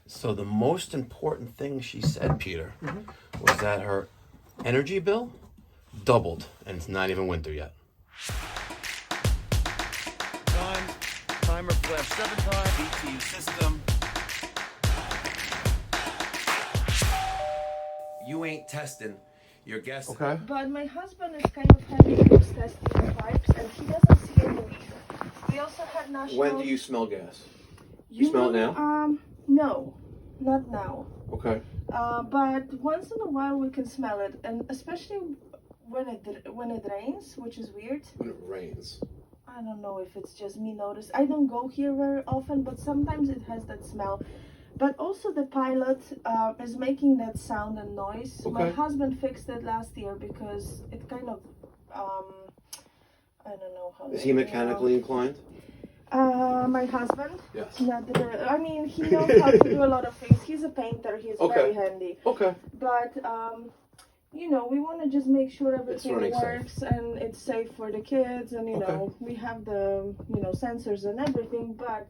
So the most important thing she said, Peter, was that her energy bill doubled, and it's not even winter yet. Timer flash 7 times. BTU system. You ain't testing. You're guessing. Okay. But my husband is kind of heavy with testing the pipes, and he doesn't see any leak. We also had national. When do you smell gas? You smell it now? No, not now. Okay. But once in a while we can smell it, and especially when it rains, which is weird. When it rains. I don't know if it's just me notice. I don't go here very often, but sometimes it has that smell. But also the pilot is making that sound and noise. Okay. My husband fixed it last year because it kind of, I don't know how. Is he mechanically inclined? My husband? Yes. He knows how to do a lot of things. He's a painter. He's very handy. Okay. But, we want to just make sure everything works and it's safe for the kids. And, we have the, sensors and everything. But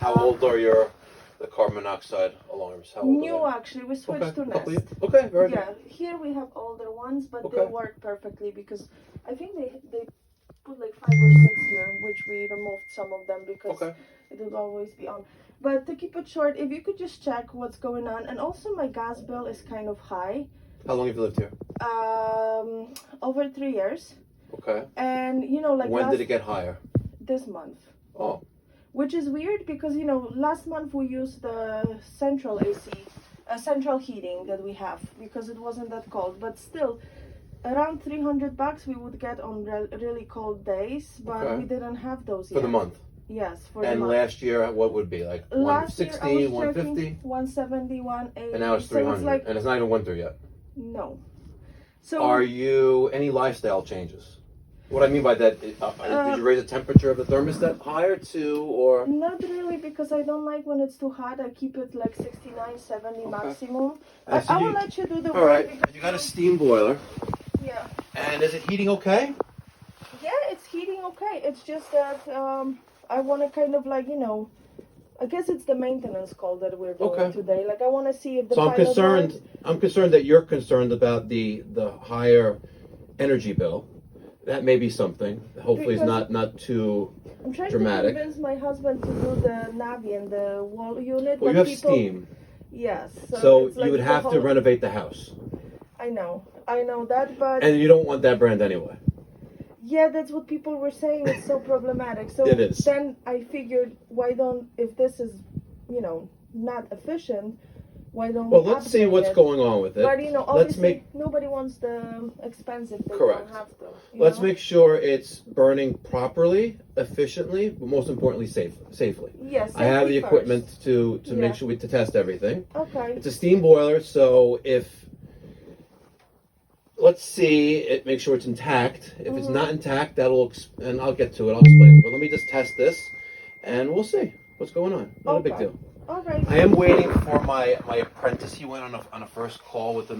how old are the carbon monoxide alarms? How old new, are they? actually. We switched to Nest. Okay, very good. Yeah, here we have older ones, but they work perfectly because I think they put like 5 or 6 here, which we removed some of them because it will always be on. But to keep it short, if you could just check what's going on. And also my gas bill is kind of high. How long have you lived here? Over 3 years. Okay. And when did it get higher? This month. Oh. Which is weird because last month we used the central AC, central heating that we have because it wasn't that cold. But still, around $300 we would get on really cold days, but we didn't have those yet. For the month? Yes, for the month. And last year, what would it be? Like 160, 150? 170, 180. And now it's 300. And it's not even winter yet. No. So are you any lifestyle changes? What I mean by that, did you raise the temperature of the thermostat higher too, or? Not really, because I don't like when it's too hot. I keep it like 69, 70 maximum. I will let you do the work. All right. You got a steam boiler. Yeah. And is it heating okay? Yeah, it's heating okay. It's just that I want to kind of like, I guess it's the maintenance call that we're doing today. Like I want to see if the pilot works. I'm concerned that you're concerned about the higher energy bill. That may be something. Hopefully it's not too dramatic. I'm trying to convince my husband to do the Navi and the wall unit. Well, you have steam. Yes. So you would have to renovate the house. I know that, but... And you don't want that brand anyway. Yeah, that's what people were saying. It's so problematic. So it is. Then I figured, if this is, not efficient, why don't we let's see what's going on with it. But, obviously, nobody wants the expensive. They don't have to. Let's make sure it's burning properly, efficiently, but most importantly, safely. Yes. I have the equipment to make sure to test everything. Okay. It's a steam boiler, so let's see make sure it's intact. If it's not intact, and I'll get to it. I'll explain it. But let me just test this, and we'll see what's going on. Not a big deal. All right. I am waiting for my apprentice. He went on a first call with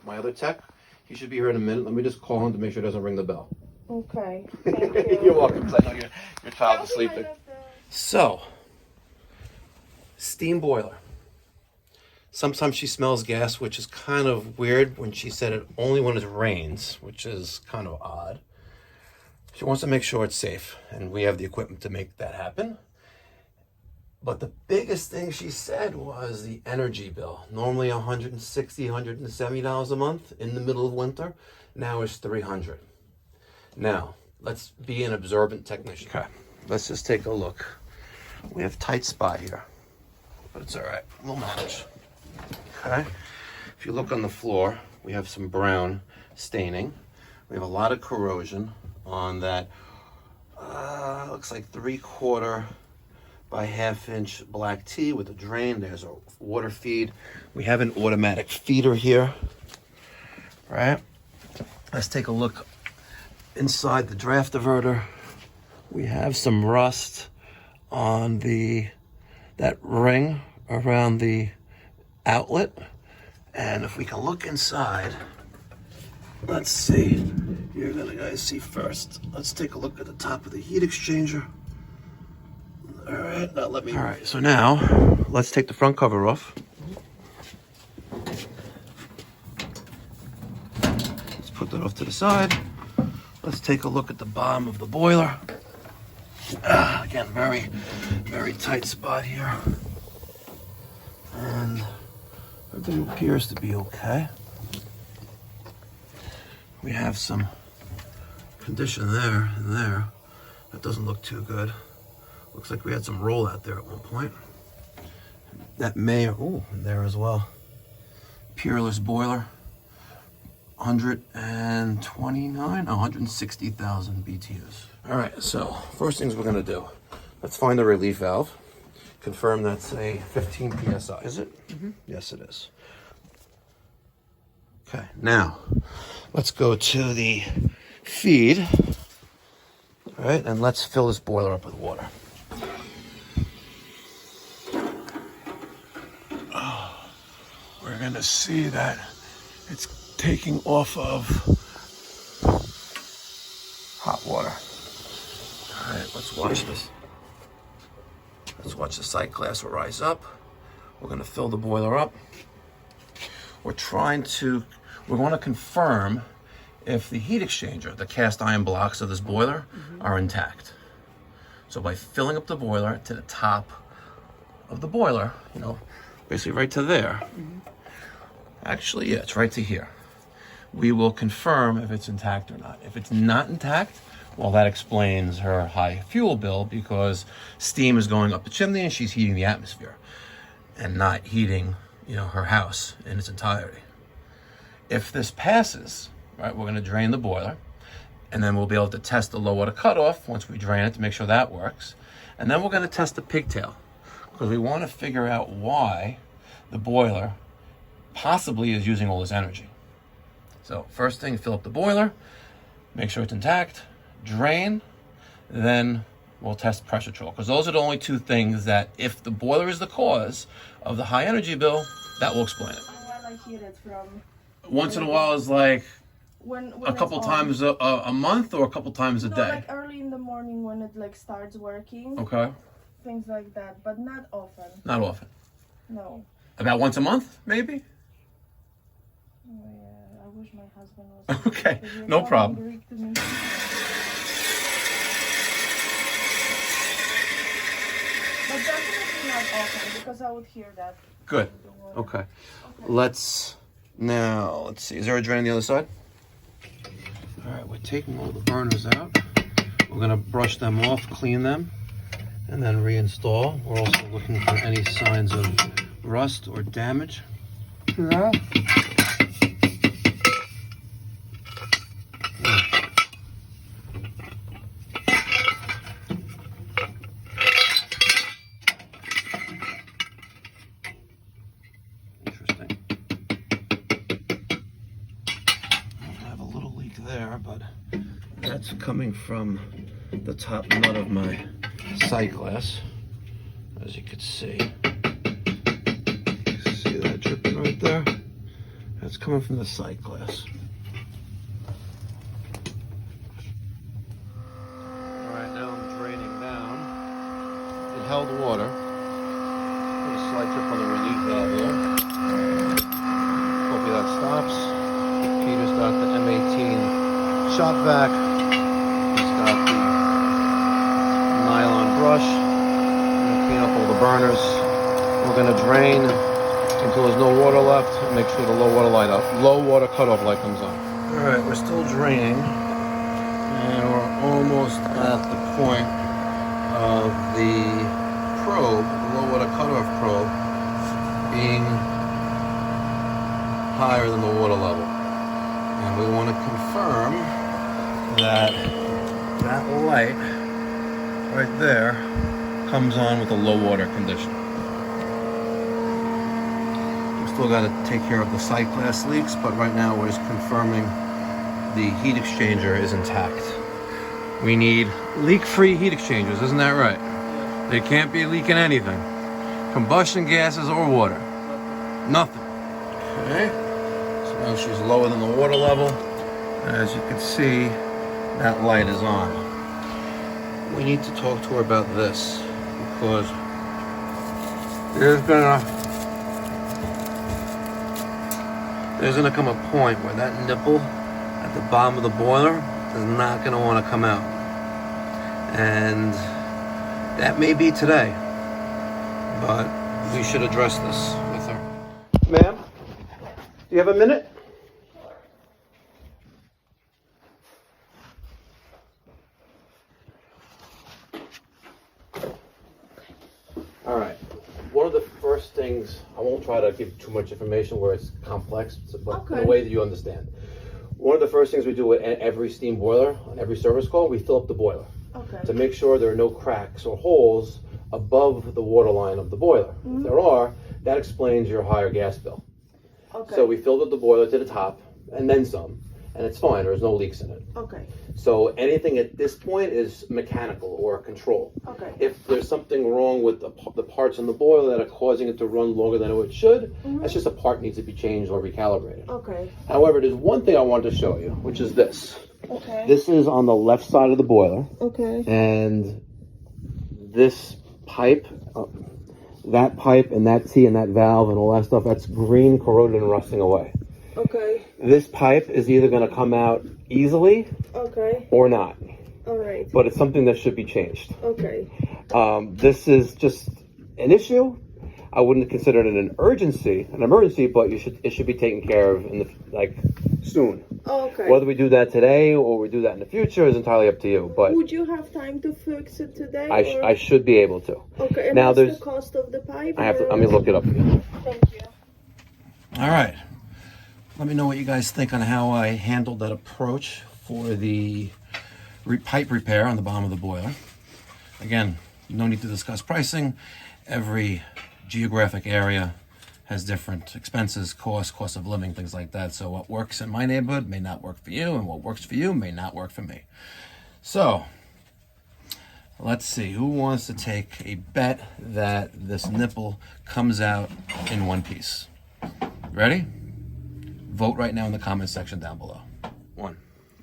my other tech. He should be here in a minute. Let me just call him to make sure it doesn't ring the bell. Okay. Thank you. You're welcome. I know your child is sleeping. So, steam boiler. Sometimes she smells gas, which is kind of weird when she said it only when it rains, which is kind of odd. She wants to make sure it's safe, and we have the equipment to make that happen. But the biggest thing she said was the energy bill. Normally $160, $170 a month in the middle of winter. Now it's $300. Now, let's be an observant technician. Okay, let's just take a look. We have a tight spot here, but it's all right. We'll manage. Okay, if you look on the floor, we have some brown staining. We have a lot of corrosion on that. Looks like 3/4 by 1/2 inch black tee with a drain. There's a water feed. We have an automatic feeder here, right? Let's take a look inside the draft diverter. We have some rust on that ring around the outlet. And if we can look inside, let's see. You're gonna guys see first. Let's take a look at the top of the heat exchanger. All right, now let me. All right, so now let's take the front cover off. Let's put that off to the side. Let's take a look at the bottom of the boiler. Again, very, very tight spot here. And everything appears to be okay. We have some condition there and there. That doesn't look too good. Looks like we had some roll out there at one point. That may, oh, there as well. Peerless boiler. 160,000 BTUs. All right, so first things we're gonna do. Let's find the relief valve. Confirm that's a 15 PSI. Is it? Mm-hmm. Yes, it is. Okay, now let's go to the feed. All right, and let's fill this boiler up with water. Oh, we're gonna see that it's taking off of hot water. All right, let's watch this. Let's watch the sight glass rise up. We're gonna fill the boiler up. We want to confirm if the heat exchanger, the cast iron blocks of this boiler, are intact. So by filling up the boiler to the top of the boiler, you know, basically right to there. Actually, yeah, it's right to here. We will confirm if it's intact or not. If it's not intact, well, that explains her high fuel bill, because steam is going up the chimney and she's heating the atmosphere and not heating, you know, her house in its entirety. If this passes, right, we're going to drain the boiler, and then we'll be able to test the low water cutoff once we drain it to make sure that works. And then we're going to test the pigtail, because we want to figure out why the boiler possibly is using all this energy. So first thing, fill up the boiler, make sure it's intact, drain, then we'll test pressure control, because those are the only two things that, if the boiler is the cause of the high energy bill, that will explain it. While I hear it from... Once in a while is like when a couple times a month, or a couple times a day? Like early in the morning when it like starts working. Okay. Things like that, but not often. Not often. No. About once a month, maybe? Oh, yeah, I wish my husband was... Okay, no problem. Greek to me. But definitely not often, because I would hear that. Good. Okay. Let's see. Is there a drain on the other side? All right, we're taking all the burners out. We're gonna brush them off, clean them, and then reinstall. We're also looking for any signs of rust or damage. Yeah. But that's coming from the top nut of my sight glass, as you can see. See that dripping right there? That's coming from the sight glass. Alright, now I'm draining down. It held water. Put a slight drip on the relief valve there. Hopefully that stops. Peter's got the M18 shop vac. He's got the nylon brush. I'm gonna clean up all the burners. We're gonna drain until there's no water left. Make sure the low water cutoff light comes on. All right, we're still draining, and we're almost at the point of the probe, the low water cutoff probe, being higher than the water level, and we want to confirm that light right there comes on with a low water condition. We still got to take care of the sight glass leaks, but right now we're just confirming the heat exchanger is intact. We need leak-free heat exchangers, isn't that right? They can't be leaking anything. Combustion gases or water. Nothing. Okay. So now she's lower than the water level. As you can see, that light is on. We need to talk to her about this, because there's gonna come a point where that nipple at the bottom of the boiler is not gonna want to come out, and that may be today, but we should address this with her. Ma'am, do you have a minute? All right. One of the first things, I won't try to give too much information where it's complex, but in a way that you understand. One of the first things we do with every steam boiler, on every service call, we fill up the boiler to make sure there are no cracks or holes above the water line of the boiler. If there are, that explains your higher gas bill. So we filled up the boiler to the top and then some, and it's fine. There's no leaks in it. So anything at this point is mechanical or control. If there's something wrong with the parts in the boiler that are causing it to run longer than it should, that's just a part needs to be changed or recalibrated. However, there's one thing I wanted to show you, which is this. This is on the left side of the boiler. And this pipe, that pipe and that T and that valve and all that stuff, that's green, corroded, and rusting away. This pipe is either going to come out easily or not. But it's something that should be changed. This is just an issue. I wouldn't consider it an emergency, but it should be taken care of soon. Whether we do that today or we do that in the future is entirely up to you. But would you have time to fix it today? I should be able to. And now what's the cost of the pipe? Let me look it up again. Thank you. All right. Let me know what you guys think on how I handled that approach for the pipe repair on the bottom of the boiler. Again, no need to discuss pricing. Every geographic area has different expenses, cost of living, things like that. So what works in my neighborhood may not work for you, and what works for you may not work for me. So let's see, who wants to take a bet that this nipple comes out in one piece? Ready? Vote right now in the comment section down below. One.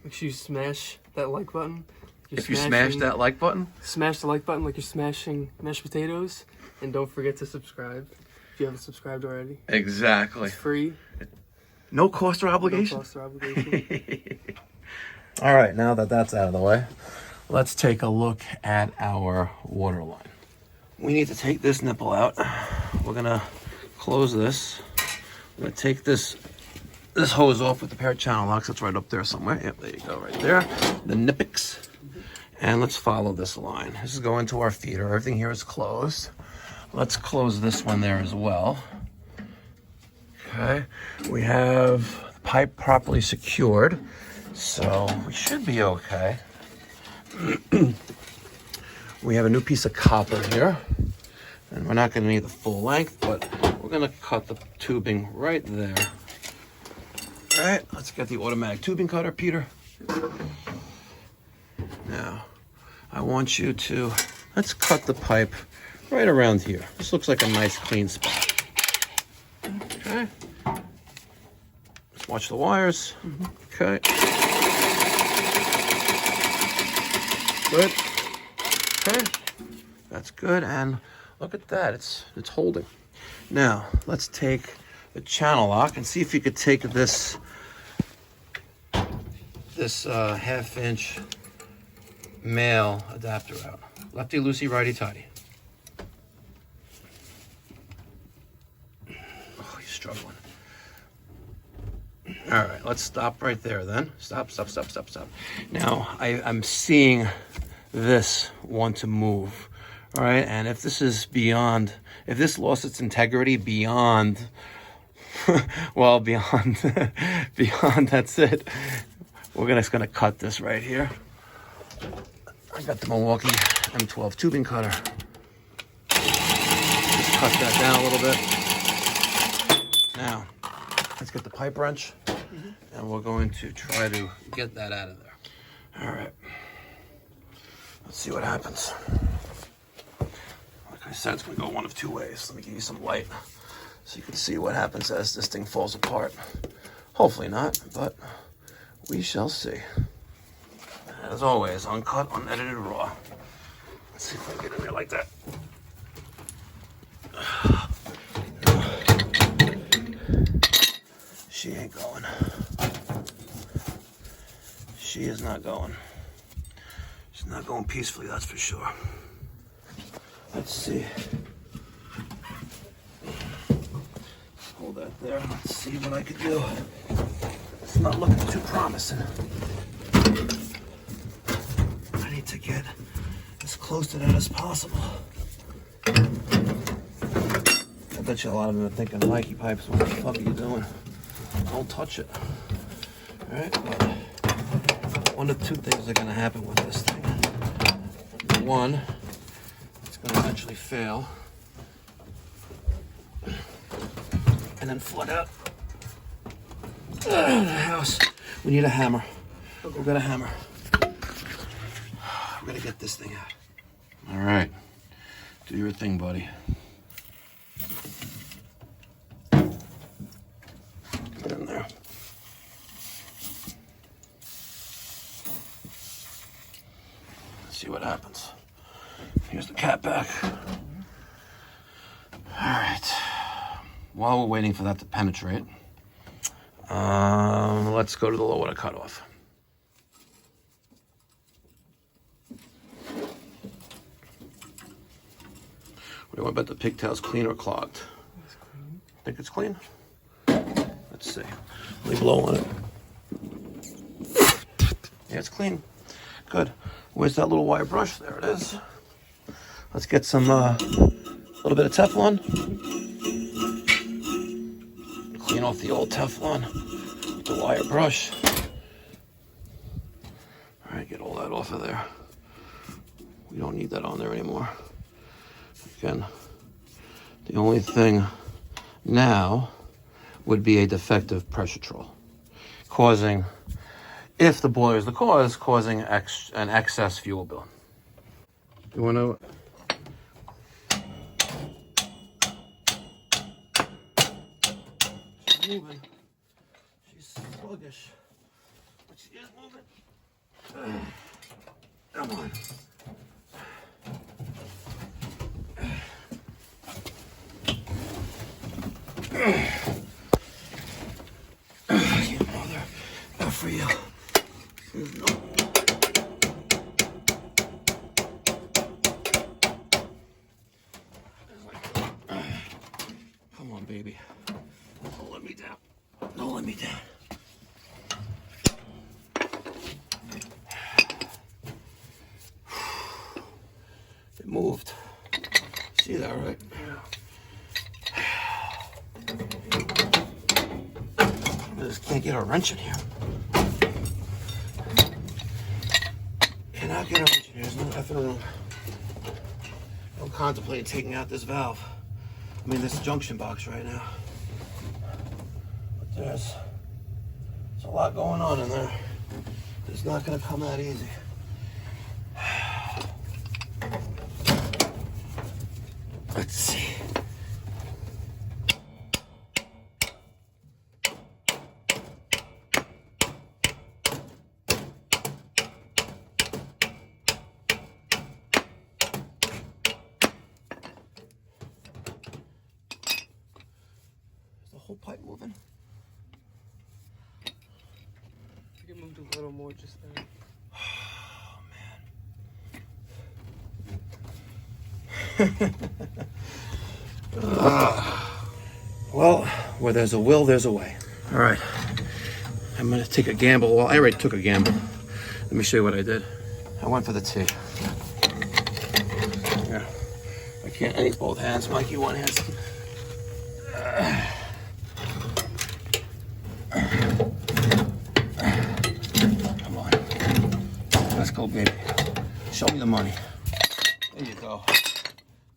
Make sure you smash that like button. If you smash that like button? Smash the like button like you're smashing mashed potatoes. And don't forget to subscribe if you haven't subscribed already. Exactly. It's free. No cost or obligation? No cost or obligation. All right, now that that's out of the way, let's take a look at our water line. We need to take this nipple out. We're gonna close this. I'm gonna take this hose off with the pair of channel locks. That's right up there somewhere. Yep, there you go, right there. The Nipix. And let's follow this line. This is going to our feeder. Everything here is closed. Let's close this one there as well. Okay, we have the pipe properly secured, so we should be okay. We have a new piece of copper here, and we're not going to need the full length, but we're going to cut the tubing right there. All right, let's get the automatic tubing cutter, Peter. Now, I want you to, let's cut the pipe right around here. This looks like a nice clean spot. Okay. Let's watch the wires. Okay. Good. Okay. That's good, and look at that, it's holding. Now, let's take the channel lock and see if you could take this half-inch male adapter out. Lefty loosey, righty tighty. Oh, he's struggling. All right, let's stop right there then. Stop. Now, I'm seeing this want to move. All right, and if this is beyond, if this lost its integrity beyond, well, beyond, that's it. We're just gonna cut this right here. I got the Milwaukee M12 tubing cutter. Just cut that down a little bit. Now, let's get the pipe wrench, and we're going to try to get that out of there. All right. Let's see what happens. Like I said, it's gonna go one of two ways. Let me give you some light so you can see what happens as this thing falls apart. Hopefully not, but we shall see. As always, uncut, unedited, raw. Let's see if I can get in there like that. She ain't going. She is not going. She's not going peacefully, that's for sure. Let's see. Hold that there. Let's see what I can do. It's not looking too promising. I need to get as close to that as possible. I bet you a lot of them are thinking, Mikey Pipes, what the fuck are you doing? Don't touch it. Alright, but one of two things are going to happen with this thing. One, it's going to eventually fail. And then flood out the house. We need a hammer. We've got a hammer. We're going to get this thing out. Alright. Do your thing, buddy. Get in there. Let's see what happens. Here's the cat back. Alright. While we're waiting for that to penetrate, let's go to the low water cutoff. What about the pigtails, clean or clogged? It's clean. Think it's clean? Let's see. Let me blow on it. Yeah, it's clean. Good. Where's that little wire brush? There it is. Let's get some, little bit of Teflon. Clean off the old Teflon with the wire brush. All right, get all that off of there. We don't need that on there anymore. Again, the only thing now would be a defective pressure troll, causing, if the boiler is the cause, causing an excess fuel bill. You want to? She's moving. She's sluggish, but she is moving. Come on. You mother for you. No. Come on, baby. Don't let me down. Don't let me down. It moved. See that, right? I just can't get a wrench in here. Cannot get a wrench in here. There's no effing room. I'm contemplating taking out this valve. I mean, this junction box right now. But there's a lot going on in there. It's not going to come that easy. Let's see. Whole pipe moving. You can move a little more just there. Oh man. Well, where there's a will, there's a way. All right. I'm gonna take a gamble. Well, I already took a gamble. Let me show you what I did. I went for the T. Yeah. I need both hands. Mikey, one hand. Come on. Let's go, baby. Show me the money. There you go.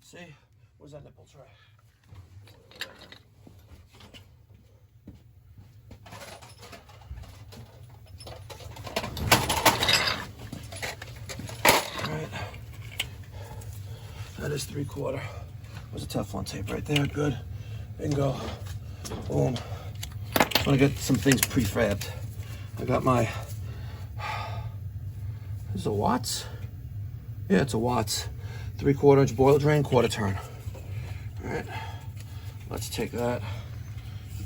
See? Where's that nipple tray? All right. That is 3/4. There's a Teflon tape right there. Good. Bingo. Boom. I want to get some things prefabbed. I got my, this is a Watts? Yeah, it's a Watts. 3/4 inch boiler drain, quarter turn. All right, let's take that,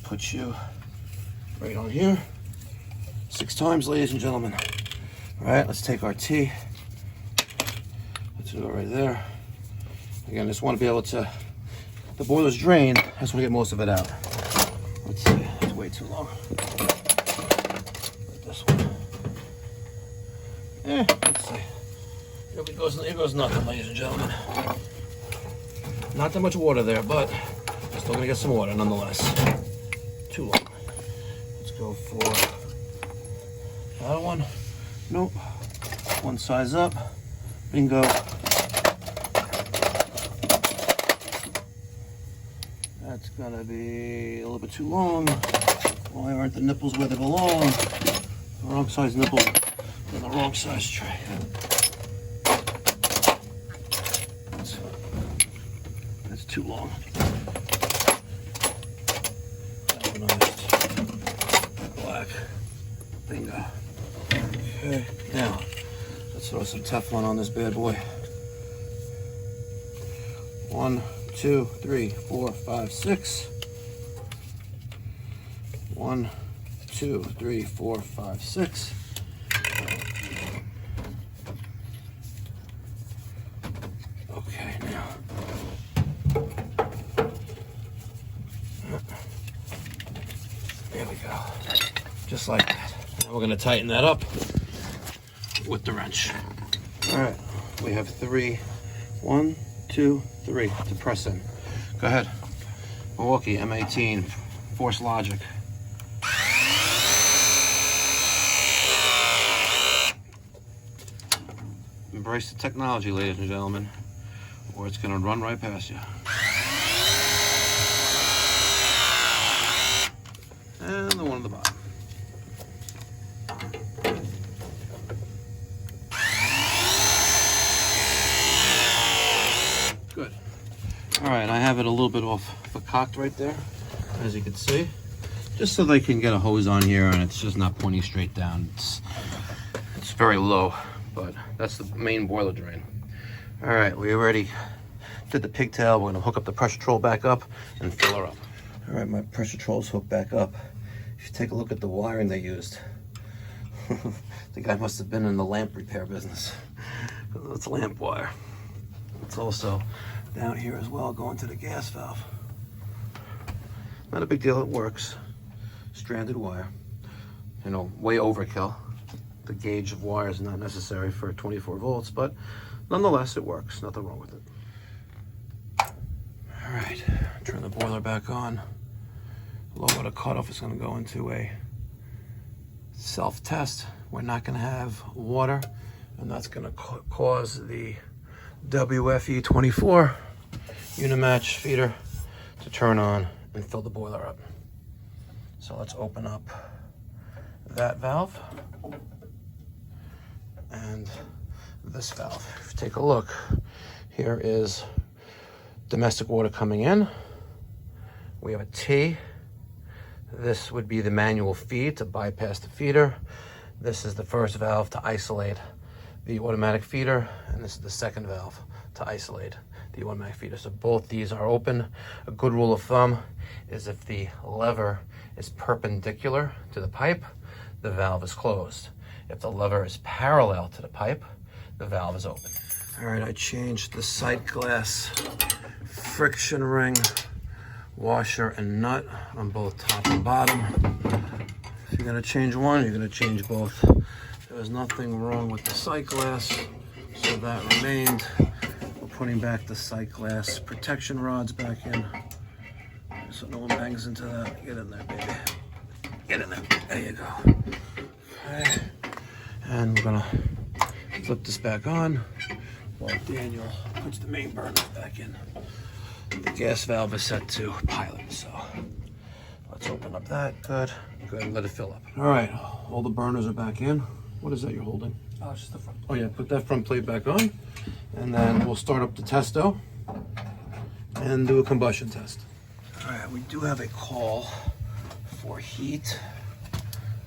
put you right on here. 6 times, ladies and gentlemen. All right, let's take our T. Let's do it right there. Again, I just want to be able to, the boiler's drained, I just want to get most of it out. Let's see, it's way too long. This one. Let's see. Here goes nothing, ladies and gentlemen. Not that much water there, but still gonna get some water nonetheless. Too long. Let's go for that one. Nope. One size up. Bingo. That's gonna be a little bit too long. Why aren't the nipples where they belong? The wrong size nipples in the wrong size tray. That's too long. Galvanized. Black. Bingo. Okay, now let's throw some Teflon on this bad boy. 1, 2, 3, 4, 5, 6. 1, 2, 3, 4, 5, 6. Okay, now. There we go. Just like that. Now we're going to tighten that up with the wrench. All right, we have 3. 1, 2, 3 to press in. Go ahead. Milwaukee M18 Force Logic. Embrace the technology, ladies and gentlemen, or it's going to run right past you. And the one at the bottom. Good. All right, I have it a little bit off the cocked right there, as you can see, just so they can get a hose on here and it's just not pointing straight down. It's very low, but that's the main boiler drain. All right, we already did the pigtail. We're gonna hook up the pressure troll back up and fill her up. All right, my pressure troll's hooked back up. If you take a look at the wiring they used, the guy must have been in the lamp repair business. It's lamp wire. It's also down here as well, going to the gas valve. Not a big deal, it works. Stranded wire. You know, way overkill. The gauge of wire is not necessary for 24 volts, but nonetheless, it works. Nothing wrong with it. All right, turn the boiler back on. Low water cutoff is going to go into a self-test. We're not going to have water, and that's going to cause the WFE24 Unimatch feeder to turn on and fill the boiler up. So let's open up that valve and this valve. If you take a look, here is domestic water coming in. We have a T. This would be the manual feed to bypass the feeder. This is the first valve to isolate the automatic feeder, and this is the second valve to isolate the automatic feeder. So both these are open. A good rule of thumb is if the lever is perpendicular to the pipe, the valve is closed. If the lever is parallel to the pipe, the valve is open. All right, I changed the sight glass friction ring washer and nut on both top and bottom. If you're gonna change one, you're gonna change both. There was nothing wrong with the sight glass, so that remained. We're putting back the sight glass protection rods back in, so no one bangs into that. Get in there, baby. Get in there. There you go. Okay. And we're gonna flip this back on while Daniel puts the main burner back in. The gas valve is set to pilot, so let's open up that. Good. Go ahead and let it fill up. All right, all the burners are back in. What is that you're holding? Oh, it's just the front. Oh yeah, put that front plate back on, and then we'll start up the testo and do a combustion test. All right, we do have a call for heat.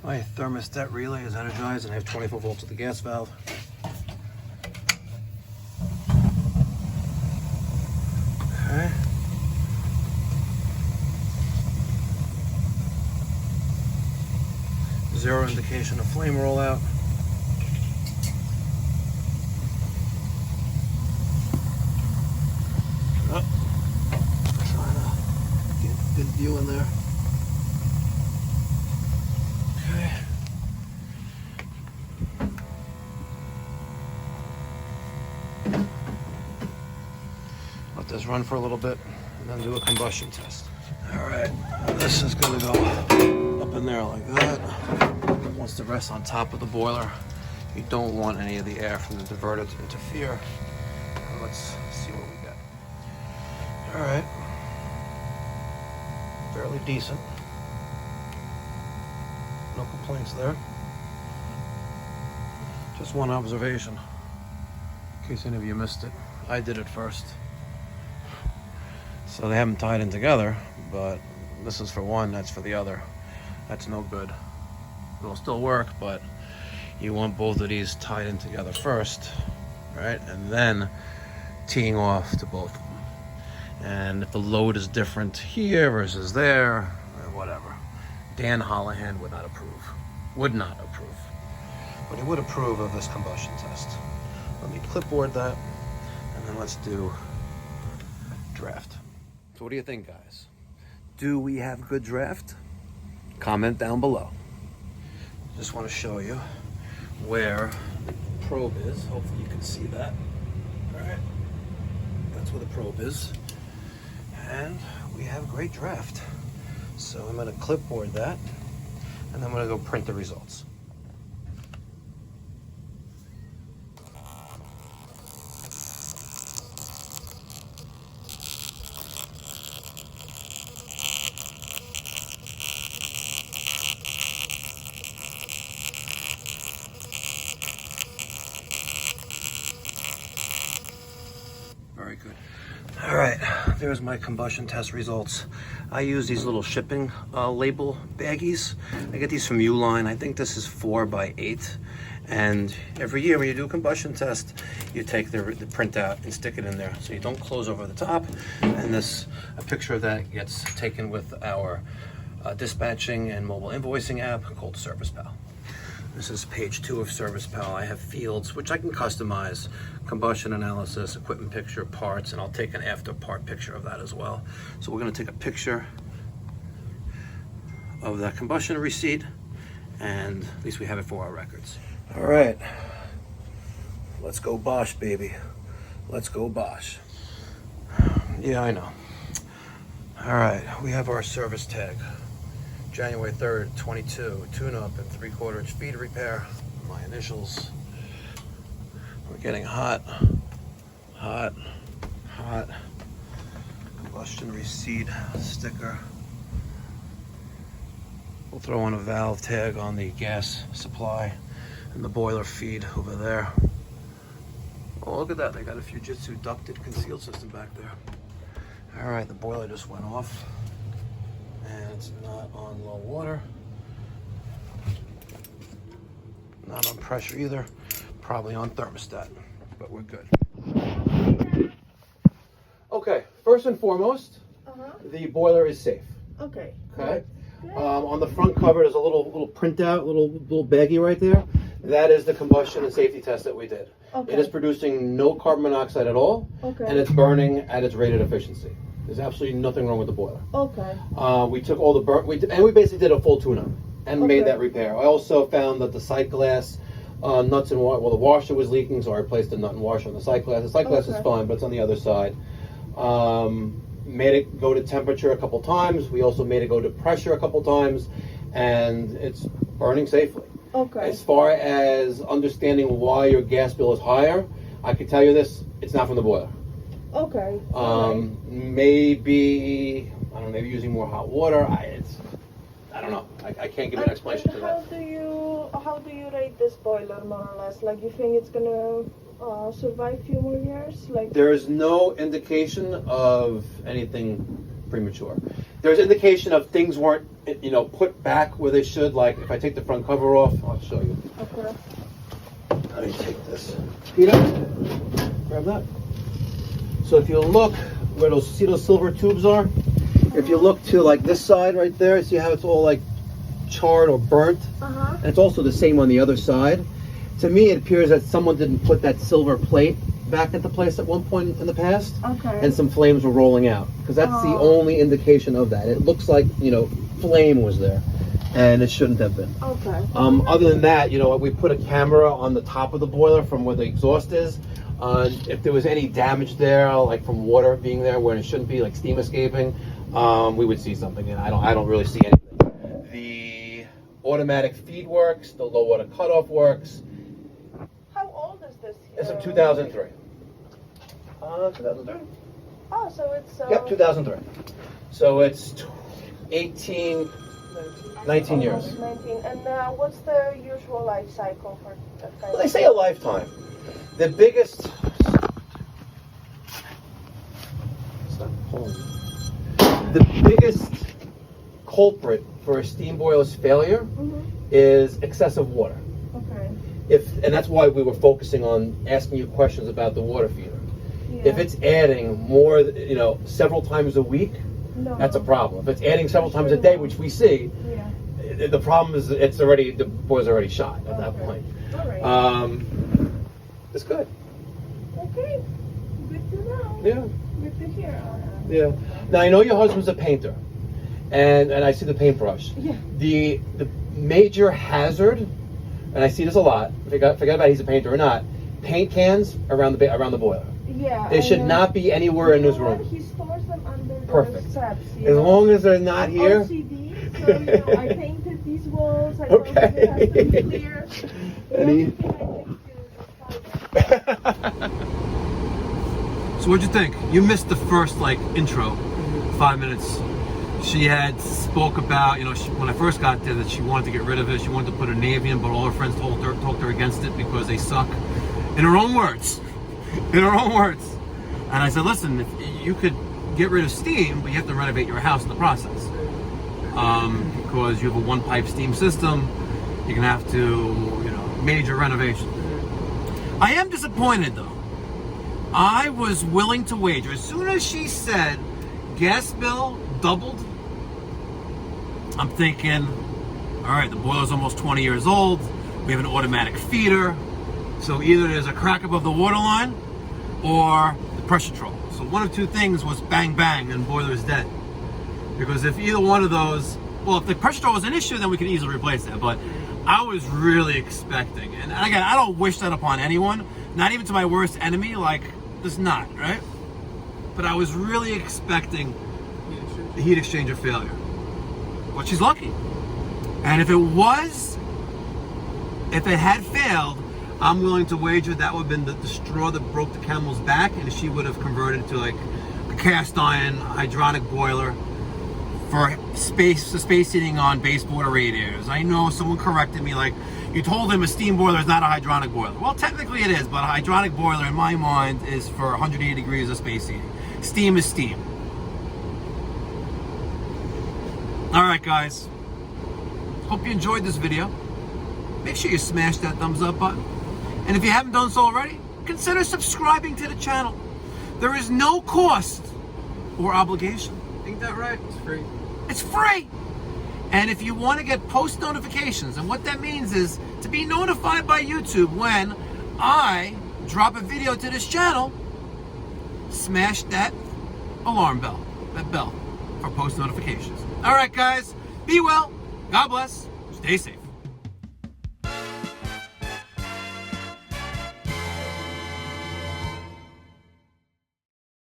My thermostat relay is energized and I have 24 volts at the gas valve. Okay. zero indication of flame rollout. Oh, trying to get a good view in there. Okay. Let this run for a little bit and then do a combustion test. All right, this is gonna go up in there like that. Wants to rest on top of the boiler. You don't want any of the air from the diverter to interfere. Let's see what we got. All right, fairly decent. No complaints there. Just one observation, in case any of you missed it. I did it first. So they haven't tied in together, but this is for one, that's for the other. That's no good. It'll still work, but you want both of these tied in together first, right? And then teeing off to both of them. And if the load is different here versus there, or whatever, Dan Hollahan would not approve. Would not approve. But he would approve of this combustion test. Let me clipboard that, and then let's do draft. So what do you think, guys? Do we have good draft? Comment down below. Just want to show you where the probe is. Hopefully you can see that. All right, that's where the probe is. And we have great draft. So I'm going to clipboard that, and I'm going to go print the results. Very good. All right, there's my combustion test results. I use these little shipping label baggies. I get these from Uline. I think this is 4x8. And every year when you do a combustion test, you take the printout and stick it in there so you don't close over the top. And a picture of that gets taken with our dispatching and mobile invoicing app called ServicePal. This is page 2 of ServicePal. I have fields which I can customize: combustion analysis, equipment picture, parts, and I'll take an after part picture of that as well. So we're going to take a picture of that combustion receipt, and at least we have it for our records. All right, let's go Bosch, baby. Let's go Bosch. Yeah, I know. All right, we have our service tag. January 3rd, 22, tune-up and 3/4 inch feed repair. My initials. We're getting hot, hot, hot. Combustion receipt sticker. We'll throw on a valve tag on the gas supply and the boiler feed over there. Oh, look at that. They got a Fujitsu ducted concealed system back there. All right, the boiler just went off. And it's not on low water. Not on pressure either. Probably on thermostat, but we're good. Okay, first and foremost, the boiler is safe. Okay. Okay. On the front cover, there's a little printout, little baggie right there. That is the combustion and safety test that we did. Okay. It is producing no carbon monoxide at all, and it's burning at its rated efficiency. There's absolutely nothing wrong with the boiler. Okay. We took all the we basically did a full tune-up and made that repair. I also found that the sight glass nuts and the washer was leaking, so I replaced the nut and washer on the sight glass. The sight glass is fine, but it's on the other side. Made it go to temperature a couple times. We also made it go to pressure a couple times, and it's burning safely. Okay. As far as understanding why your gas bill is higher, I can tell you this: it's not from the boiler. Okay. Maybe I don't know. Maybe using more hot water. I don't know. I can't give an explanation to that. How do you rate this boiler, more or less? Like, you think it's gonna survive a few more years? Like, there is no indication of anything premature. There's indication of things weren't, put back where they should. Like, if I take the front cover off, I'll show you. Okay. Let me take this. Peter, grab that. So if you look where those silver tubes are, if you look to like this side right there, see how it's all like charred or burnt. And it's also the same on the other side. To me, it appears that someone didn't put that silver plate back into place at one point in the past. And some flames were rolling out, because that's the only indication of that. It looks like, you know, flame was there, and it shouldn't have been. Other than that, you know, we put a camera on the top of the boiler from where the exhaust is. If there was any damage there, like from water being there where it shouldn't be, like steam escaping, we would see something. And I don't really see anything. The automatic feed works. The low water cutoff works. How old is this? It's from 2003. 2003. Oh, so it's. Yep, 2003. So it's 19 years. 19. And what's the usual life cycle for that kind Well, they say a lifetime. The biggest. Stop pulling. The biggest culprit for a steam boiler's failure is excessive water. And that's why we were focusing on asking you questions about the water feeder. If it's adding more, you know, several times a week, that's a problem. If it's adding several times a day, which we see, the problem is the boiler's already shot at that point. It's good. Okay, good to know. Yeah. Good to hear. Yeah. Now I know your husband's a painter, and I see the paintbrush. The major hazard, and I see this a lot. Forget about he's a painter or not. Paint cans around the boiler. They should not be anywhere in this room. He stores them under Perfect. the steps. As long as they're not here. OCD, so you know, I painted these walls. I told you they have to be clear. So what'd you think? You missed the first intro, 5 minutes. She had spoke about, you know, when I first got there, that she wanted to get rid of it. She wanted to put a navy in, but all her friends told her against it because they suck. In her own words. In her own words. And I said, listen, if you could get rid of steam, but you have to renovate your house in the process. Because you have a one-pipe steam system, you're gonna have to, you know, major renovation. I am disappointed though. I was willing to wager, as soon as she said gas bill doubled, I'm thinking, all right, the boiler's almost 20 years old, we have an automatic feeder, so either there's a crack above the water line or the pressure trough. So one of two things was bang bang and boiler is dead. Because if either one of those, well, if the pressure trough was an issue, then we could easily replace that. But I was really expecting, and again, I don't wish that upon anyone, not even to my worst enemy, there's not, right? But I was really expecting the heat exchanger failure. But she's lucky. And if it had failed, I'm willing to wager that would have been the straw that broke the camel's back, and she would have converted to a cast iron hydronic boiler for space heating on baseboard radiators. I know someone corrected me, you told him a steam boiler is not a hydronic boiler. Well, technically it is, but a hydronic boiler in my mind is for 180 degrees of space heating. Steam is steam. All right, guys. Hope you enjoyed this video. Make sure you smash that thumbs up button. And if you haven't done so already, consider subscribing to the channel. There is no cost or obligation. Ain't that right? It's free. It's free. And if you want to get post notifications, and what that means is to be notified by YouTube when I drop a video to this channel, smash that alarm bell, that bell for post notifications. All right, guys, be well. God bless. Stay safe.